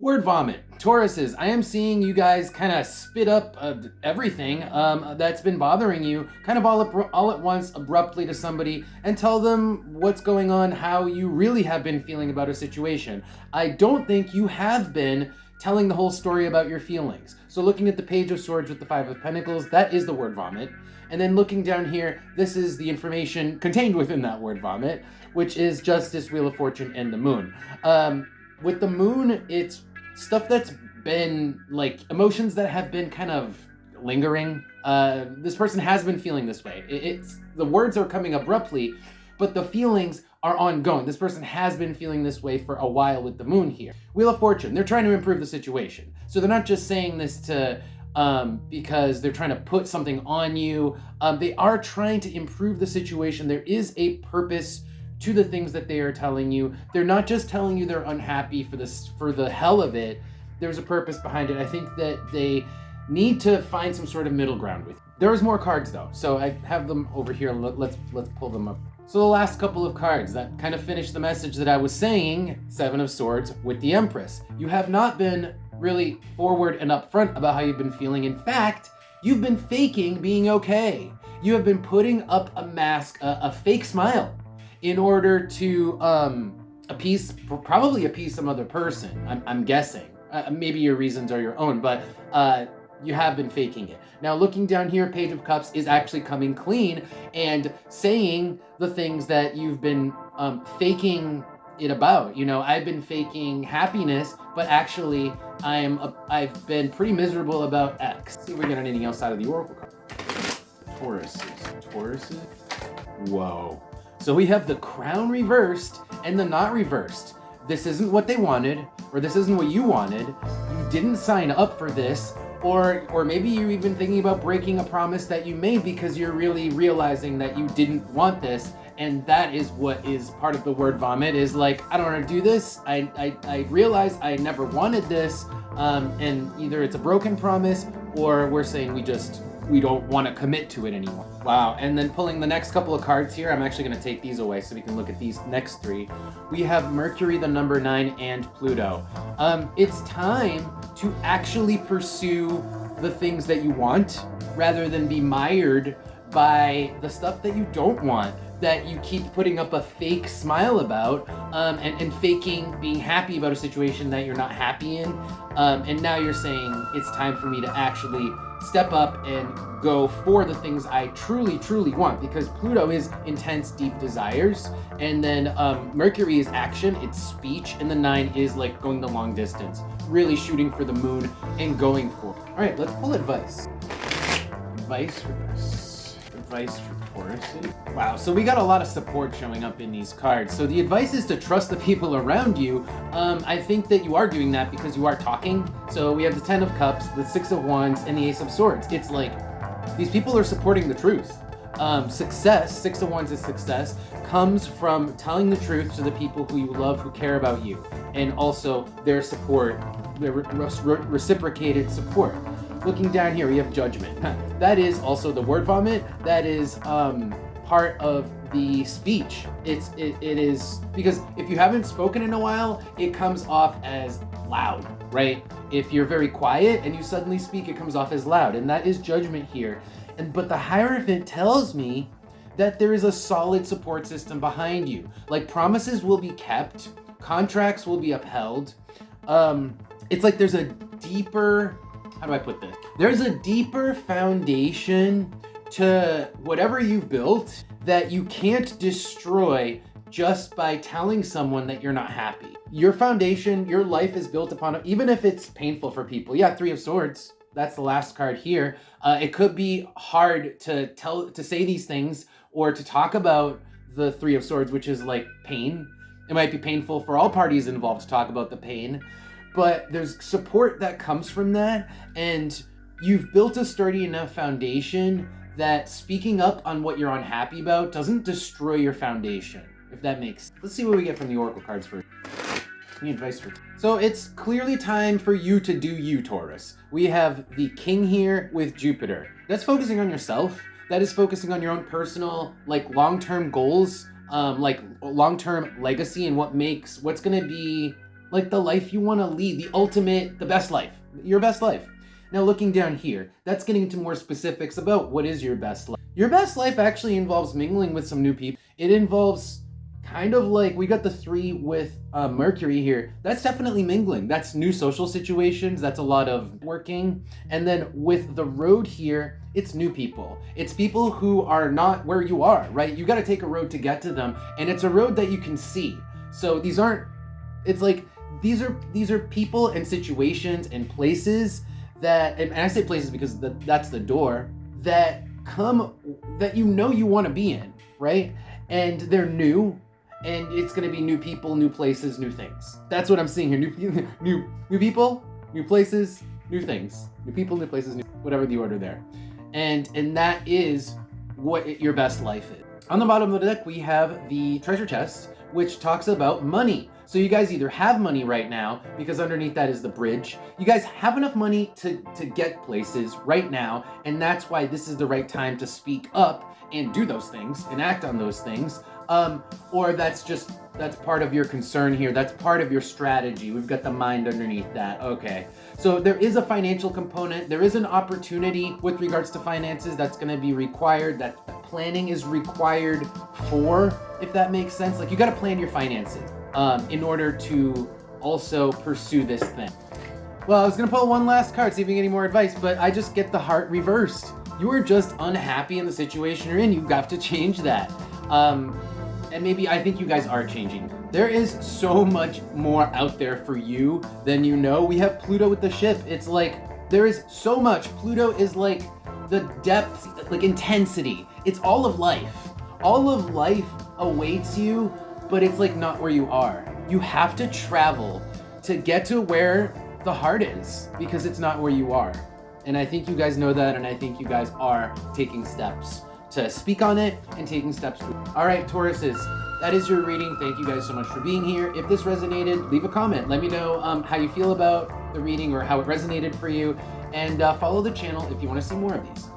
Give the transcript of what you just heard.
Word vomit. Tauruses, I am seeing you guys kind of spit up everything that's been bothering you kind of all at once abruptly to somebody and tell them what's going on, how you really have been feeling about a situation. I don't think you have been telling the whole story about your feelings. So looking at the Page of Swords with the Five of Pentacles, that is the word vomit. And then looking down here, this is the information contained within that word vomit, which is Justice, Wheel of Fortune, and the Moon. With the Moon, it's stuff that's been like emotions that have been kind of lingering. This person has been feeling this way. It's the words are coming abruptly, but the feelings are ongoing. This person has been feeling this way for a while with the Moon here. Wheel of Fortune, they're trying to improve the situation. So they're not just saying this to because they're trying to put something on you. They are trying to improve the situation. There is a purpose to the things that they are telling you. They're not just telling you they're unhappy for the hell of it. There's a purpose behind it. I think that they need to find some sort of middle ground with you. There's more cards though, so I have them over here. Let's pull them up. So the last couple of cards that kind of finish the message that I was saying, Seven of Swords with the Empress. You have not been really forward and upfront about how you've been feeling. In fact, you've been faking being okay. You have been putting up a mask, a fake smile, in order to probably appease some other person. I'm guessing. Maybe your reasons are your own, but you have been faking it. Now looking down here, Page of Cups is actually coming clean and saying the things that you've been faking it about. You know, I've been faking happiness, but actually I've been pretty miserable about X. See if we get anything else out of the Oracle card. Tauruses. Whoa. So we have the Crown reversed and the Knot reversed. This isn't what they wanted, or this isn't what you wanted. You didn't sign up for this, or maybe you're even thinking about breaking a promise that you made because you're really realizing that you didn't want this. And that is what is part of the word vomit, is like, I don't want to do this. I realize I never wanted this. And either it's a broken promise, or we're saying we don't want to commit to it anymore. Wow. And then pulling the next couple of cards here, I'm actually going to take these away so we can look at these next three. We have Mercury, the number 9, and Pluto. It's time to actually pursue the things that you want rather than be mired by the stuff that you don't want, that you keep putting up a fake smile about, and faking being happy about a situation that you're not happy in. And now you're saying it's time for me to actually step up and go for the things I truly, truly want, because Pluto is intense, deep desires. And then Mercury is action, it's speech. And the 9 is like going the long distance, really shooting for the moon and going for it. All right, let's pull advice. Advice for Taurus. Wow, so we got a lot of support showing up in these cards. So the advice is to trust the people around you. I think that you are doing that because you are talking. So we have the 10 of Cups, the 6 of Wands, and the Ace of Swords. It's like these people are supporting the truth. Success, 6 of Wands is success, comes from telling the truth to the people who you love, who care about you, and also their support, their reciprocated support. Looking down here, we have Judgment. That is also the word vomit. That is part of the speech. It is, because if you haven't spoken in a while, it comes off as loud, right? If you're very quiet and you suddenly speak, it comes off as loud, and that is Judgment here. But the Hierophant tells me that there is a solid support system behind you. Like, promises will be kept, contracts will be upheld. It's like there's a deeper, how do I put this? There's a deeper foundation to whatever you've built that you can't destroy just by telling someone that you're not happy. Your foundation, your life is built upon it, even if it's painful for people. Yeah, 3 of Swords. That's the last card here. It could be hard to say these things or to talk about the 3 of Swords, which is like pain. It might be painful for all parties involved to talk about the pain, but there's support that comes from that, and you've built a sturdy enough foundation that speaking up on what you're unhappy about doesn't destroy your foundation, if that makes sense. Let's see what we get from the Oracle cards first. Any advice for... So it's clearly time for you to do you, Taurus. We have the King here with Jupiter. That's focusing on yourself. That is focusing on your own personal, like, long-term goals, like long-term legacy, and what's going to be like the life you want to lead, the best life, your best life. Now looking down here, that's getting into more specifics about what is your best life. Your best life actually involves mingling with some new people. It involves kind of like, we got the 3 with Mercury here. That's definitely mingling. That's new social situations. That's a lot of working. And then with the road here, it's new people. It's people who are not where you are, right? You got to take a road to get to them. And it's a road that you can see. So these aren't, it's like, these are people and situations and places that, and I say places because that's the door, that come, that you know you want to be in, right? And they're new, and it's going to be new people, new places, new things. That's what I'm seeing here. New people, new places, new things. New people, new places, whatever the order there. And that is what your best life is. On the bottom of the deck, we have the treasure chest, which talks about money. So you guys either have money right now, because underneath that is the bridge. You guys have enough money to get places right now, and that's why this is the right time to speak up and do those things and act on those things. Or that's part of your concern here. That's part of your strategy. We've got the mind underneath that. Okay. So there is a financial component. There is an opportunity with regards to finances that's going to be required, that planning is required for, if that makes sense. Like, you got to plan your finances in order to also pursue this thing. Well, I was going to pull one last card, see if we get any more advice, but I just get the heart reversed. You are just unhappy in the situation you're in. You've got to change that. And maybe I think you guys are changing. There is so much more out there for you than you know. We have Pluto with the ship. It's like, there is so much. Pluto is like the depth, like intensity. It's all of life. All of life awaits you, but it's like not where you are. You have to travel to get to where the heart is, because it's not where you are. And I think you guys know that, and I think you guys are taking steps to speak on it and taking steps. All right, Tauruses, that is your reading. Thank you guys so much for being here. If this resonated, leave a comment. Let me know how you feel about the reading or how it resonated for you, and follow the channel if you want to see more of these.